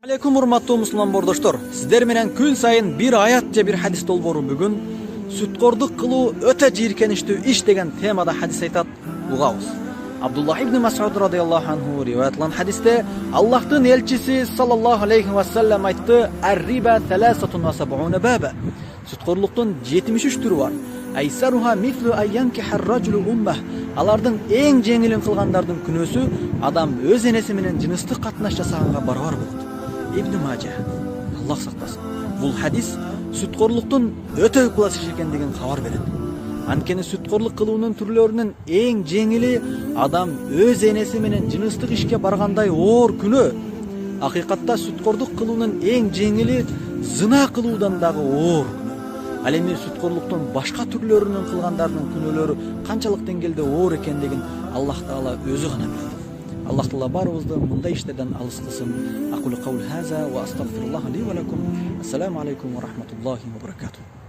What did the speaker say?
Алейкум урматтуу мусулман бордоштор. Сиздер менен күн сайын бир аят же бир хадис долбоору бүгүн сүткордук кылуу өтө жийиркеничтүү иш деген темада хадис айтат. Угабыз. Абдуллах ибн Мас'уд радыйаллаху анху риваятланган хадисте Аллахтын элчиси саллаллаху алейхи ва саллям айтты: "Ар-риба 73 баба." Сүткорлуктун 73 түрү бар. Айсаруха мислу айянки харраджулу уммах. Алардын эң жеңилин кылгандардын күнөөсү адам өз энеси менен жыныстык катнаш жасаганга барабар болот. Ибн Мажа. Аллах сактасын. Бул хадис сүткорлуктун өтө класс иш экендигин кабар берет. Анткени сүткорлук кылуунун түрлөрүнүн эң жеңили адам өз энеси менен жыныстык ишке баргандай оор күнөө. Акыйкатта сүткорлук кылуунун эң жеңили зына кылуудан дагы оор. Ал эми сүткорлуктун башка түрлөрүнүн кылгандардын күнөөлөрү канчалык деңгээлде оор экендигин Аллах Таала өзү гана билет. Аллах Таала барыбызды мындай иштерден алыс кылсын. Aqulu qawli hadha wa astaghfirullah li wa lakum. Assalamu alaykum wa rahmatullahi wa barakatuh.